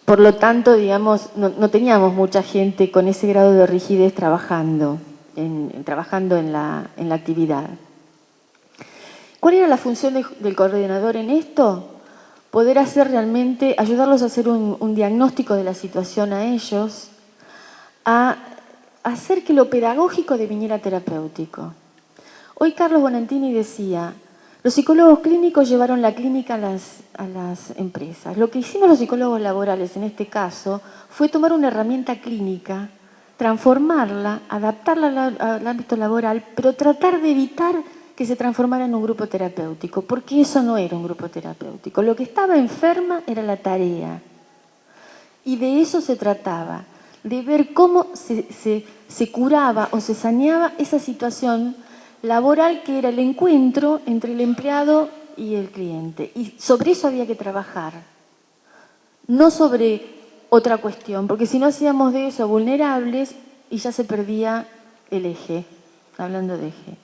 Por lo tanto, digamos, no teníamos mucha gente con ese grado de rigidez trabajando en la actividad. ¿Cuál era la función del coordinador en esto? Poder hacer realmente, ayudarlos a hacer un diagnóstico de la situación a ellos, a hacer que lo pedagógico deviniera terapéutico. Hoy Carlos Bonantini decía, los psicólogos clínicos llevaron la clínica a las empresas. Lo que hicimos los psicólogos laborales en este caso fue tomar una herramienta clínica, transformarla, adaptarla al ámbito laboral, pero tratar de evitar que se transformara en un grupo terapéutico, porque eso no era un grupo terapéutico. Lo que estaba enferma era la tarea. Y de eso se trataba, de ver cómo se curaba o se saneaba esa situación laboral que era el encuentro entre el empleado y el cliente. Y sobre eso había que trabajar, no sobre otra cuestión, porque si no hacíamos de eso vulnerables y ya se perdía el eje, hablando de eje.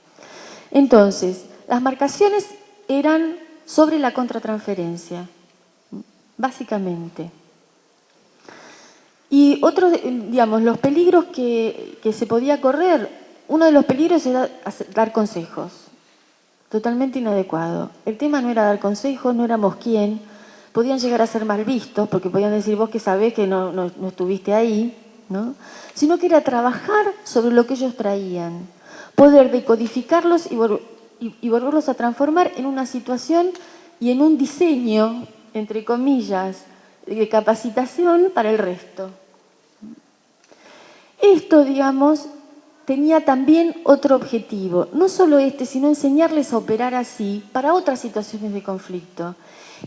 Entonces, las marcaciones eran sobre la contratransferencia, básicamente. Y otros, digamos, los peligros que se podía correr, uno de los peligros era dar consejos, totalmente inadecuado. El tema no era dar consejos, no éramos quién, podían llegar a ser mal vistos, porque podían decir vos que sabés que no estuviste ahí, ¿no? Sino que era trabajar sobre lo que ellos traían, poder decodificarlos y volverlos a transformar en una situación y en un diseño, entre comillas, de capacitación para el resto. Esto, digamos, tenía también otro objetivo, no solo este, sino enseñarles a operar así para otras situaciones de conflicto.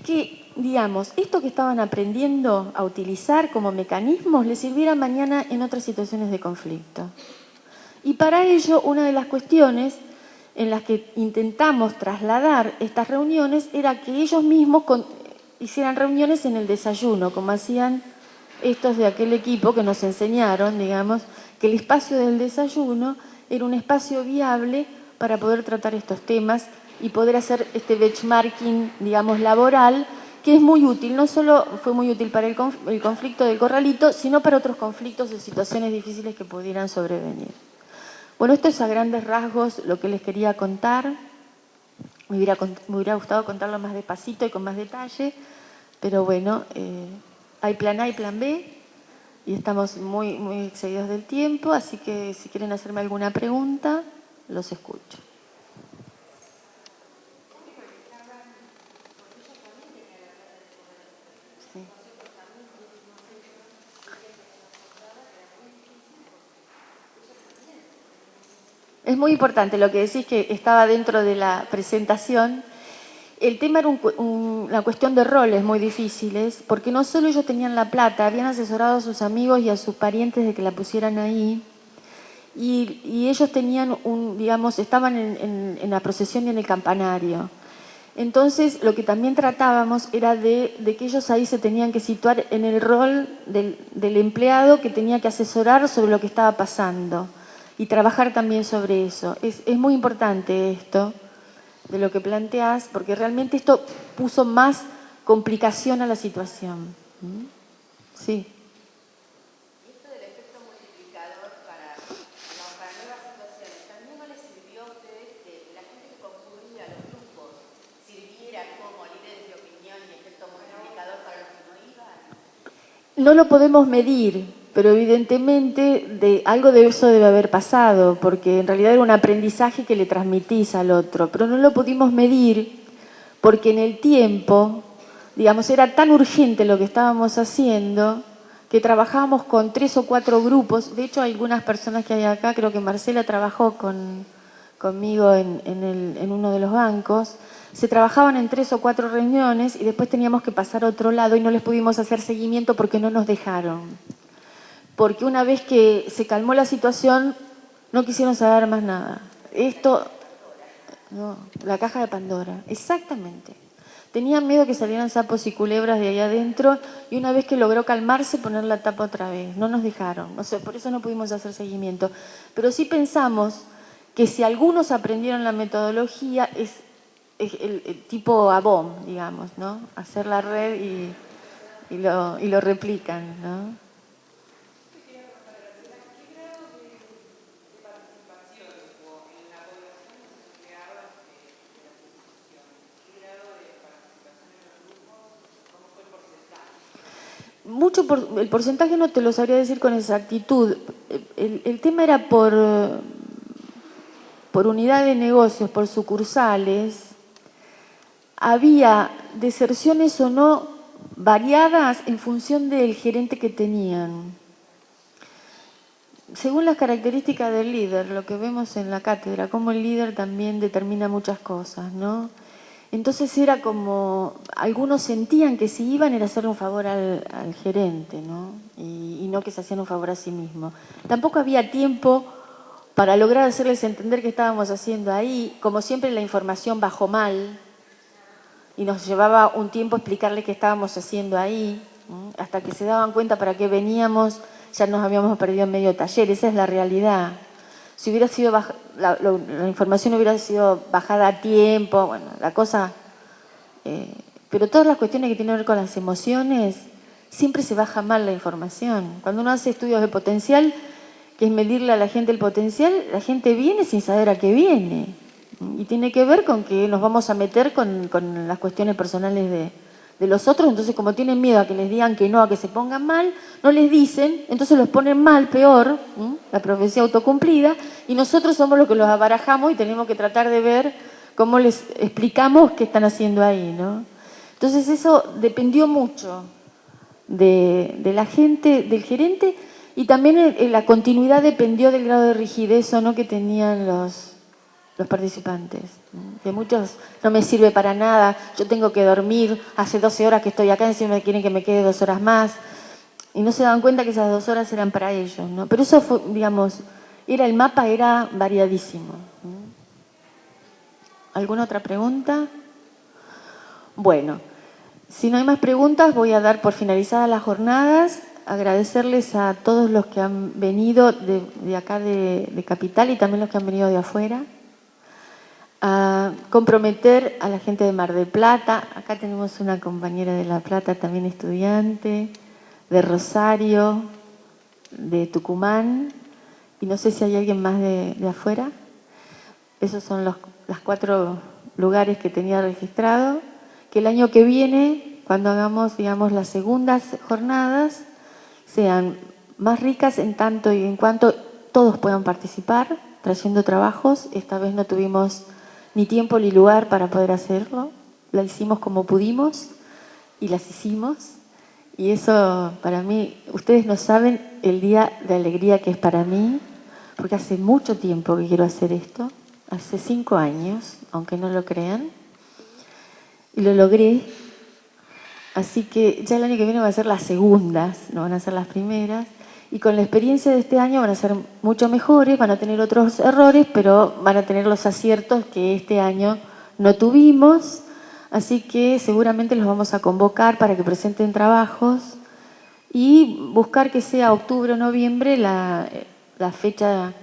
Que, digamos, esto que estaban aprendiendo a utilizar como mecanismos les sirviera mañana en otras situaciones de conflicto. Y para ello, una de las cuestiones en las que intentamos trasladar estas reuniones era que ellos mismos hicieran reuniones en el desayuno, como hacían estos de aquel equipo que nos enseñaron, digamos, que el espacio del desayuno era un espacio viable para poder tratar estos temas y poder hacer este benchmarking, digamos, laboral, que es muy útil. No solo fue muy útil para el conflicto del corralito, sino para otros conflictos o situaciones difíciles que pudieran sobrevenir. Bueno, esto es a grandes rasgos lo que les quería contar. Me hubiera gustado contarlo más despacito y con más detalle, pero bueno, hay plan A y plan B y estamos muy, muy excedidos del tiempo, así que si quieren hacerme alguna pregunta, los escucho. Sí. Es muy importante lo que decís, que estaba dentro de la presentación. El tema era una cuestión de roles muy difíciles, porque no solo ellos tenían la plata, habían asesorado a sus amigos y a sus parientes de que la pusieran ahí, y ellos tenían digamos, estaban en la procesión y en el campanario. Entonces, lo que también tratábamos era de que ellos ahí se tenían que situar en el rol del empleado que tenía que asesorar sobre lo que estaba pasando y trabajar también sobre eso. Es muy importante esto de lo que planteás, porque realmente esto puso más complicación a la situación. Sí. Y esto del efecto multiplicador para nuevas situaciones, ¿también no les sirvió a ustedes que la gente que concurría a los grupos sirviera como líderes de opinión y efecto multiplicador para los que no iban? No lo podemos medir, pero evidentemente algo de eso debe haber pasado, porque en realidad era un aprendizaje que le transmitís al otro, pero no lo pudimos medir porque en el tiempo, digamos, era tan urgente lo que estábamos haciendo que trabajábamos con 3 o 4 grupos. De hecho, hay algunas personas que hay acá, creo que Marcela trabajó conmigo en uno de los bancos. Se trabajaban en 3 o 4 reuniones y después teníamos que pasar a otro lado y no les pudimos hacer seguimiento porque no nos dejaron. Porque una vez que se calmó la situación, no quisieron saber más nada. Esto, no, la caja de Pandora, exactamente. Tenían miedo que salieran sapos y culebras de ahí adentro y una vez que logró calmarse, poner la tapa otra vez. No nos dejaron, o sea, por eso no pudimos hacer seguimiento. Pero sí pensamos que si algunos aprendieron la metodología, es el tipo ABOM, digamos, ¿no? Hacer la red y y lo replican, ¿no? El porcentaje no te lo sabría decir con exactitud. El tema era por unidad de negocios, por sucursales. Había deserciones o no variadas en función del gerente que tenían. Según las características del líder, lo que vemos en la cátedra, cómo el líder también determina muchas cosas, ¿no? Entonces era como, algunos sentían que si iban era hacerle un favor al gerente, ¿no? Y no que se hacían un favor a sí mismo. Tampoco había tiempo para lograr hacerles entender qué estábamos haciendo ahí. Como siempre, la información bajó mal y nos llevaba un tiempo explicarles qué estábamos haciendo ahí, ¿no? Hasta que se daban cuenta para qué veníamos, ya nos habíamos perdido en medio taller. Esa es la realidad. Si hubiera sido la información hubiera sido bajada a tiempo, bueno, la cosa... pero todas las cuestiones que tienen que ver con las emociones, siempre se baja mal la información. Cuando uno hace estudios de potencial, que es medirle a la gente el potencial, la gente viene sin saber a qué viene. Y tiene que ver con que nos vamos a meter con las cuestiones personales de los otros. Entonces, como tienen miedo a que les digan que no, a que se pongan mal, no les dicen, entonces los ponen mal, peor, la profecía autocumplida, y nosotros somos los que los abarajamos y tenemos que tratar de ver cómo les explicamos qué están haciendo ahí, ¿no? Entonces eso dependió mucho de la gente, del gerente, y también la continuidad dependió del grado de rigidez o no que tenían los participantes. Que muchos no me sirve para nada, yo tengo que dormir, hace 12 horas que estoy acá, encima quieren que me quede 2 horas más, y no se dan cuenta que esas 2 horas eran para ellos, ¿no? Pero eso fue, digamos, el mapa era variadísimo. ¿Alguna otra pregunta? Bueno, si no hay más preguntas, voy a dar por finalizadas las jornadas, agradecerles a todos los que han venido de acá de Capital y también los que han venido de afuera, a comprometer a la gente de Mar del Plata. Acá tenemos una compañera de La Plata, también estudiante, de Rosario, de Tucumán, y no sé si hay alguien más de afuera. Esos son los 4 lugares que tenía registrado. Que el año que viene, cuando hagamos, digamos, las segundas jornadas, sean más ricas en tanto y en cuanto todos puedan participar, trayendo trabajos. Esta vez no tuvimos ni tiempo ni lugar para poder hacerlo. La hicimos como pudimos y las hicimos. Y eso para mí, ustedes no saben el día de alegría que es para mí, porque hace mucho tiempo que quiero hacer esto, hace 5 años, aunque no lo crean, y lo logré. Así que ya el año que viene van a ser las segundas, no van a ser las primeras. Y con la experiencia de este año van a ser mucho mejores, van a tener otros errores, pero van a tener los aciertos que este año no tuvimos. Así que seguramente los vamos a convocar para que presenten trabajos y buscar que sea octubre o noviembre la fecha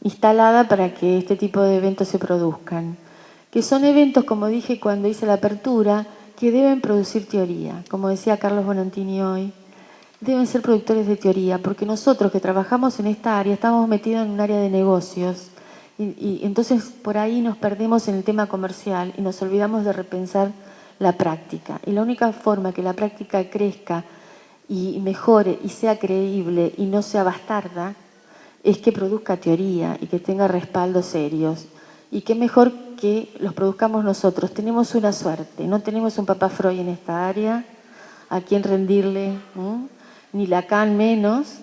instalada para que este tipo de eventos se produzcan. Que son eventos, como dije cuando hice la apertura, que deben producir teoría. Como decía Carlos Bonantini hoy, deben ser productores de teoría, porque nosotros que trabajamos en esta área estamos metidos en un área de negocios y entonces por ahí nos perdemos en el tema comercial y nos olvidamos de repensar la práctica. Y la única forma que la práctica crezca y mejore y sea creíble y no sea bastarda es que produzca teoría y que tenga respaldos serios. Y qué mejor que los produzcamos nosotros. Tenemos una suerte, no tenemos un papá Freud en esta área a quien rendirle, ni Lacan menos,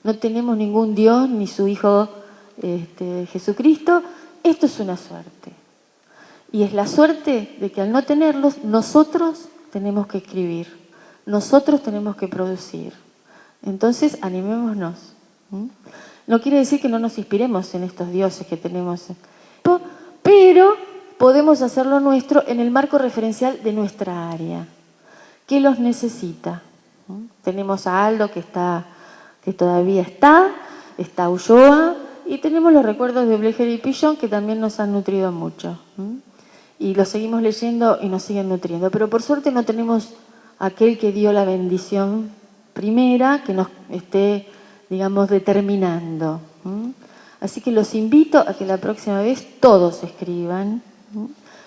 no tenemos ningún Dios ni su Hijo Jesucristo. Esto es una suerte. Y es la suerte de que al no tenerlos, nosotros tenemos que escribir, nosotros tenemos que producir. Entonces, animémonos. No quiere decir que no nos inspiremos en estos dioses que tenemos, pero podemos hacerlo nuestro en el marco referencial de nuestra área. ¿Qué los necesita? Tenemos a Aldo que todavía está Ulloa, y tenemos los recuerdos de Blecher y Pillon que también nos han nutrido mucho. Y los seguimos leyendo y nos siguen nutriendo. Pero por suerte no tenemos aquel que dio la bendición primera, que nos esté, digamos, determinando. Así que los invito a que la próxima vez todos escriban,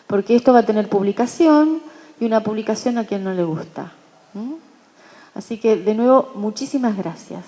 porque esto va a tener publicación, y una publicación a quien no le gusta. Así que, de nuevo, muchísimas gracias.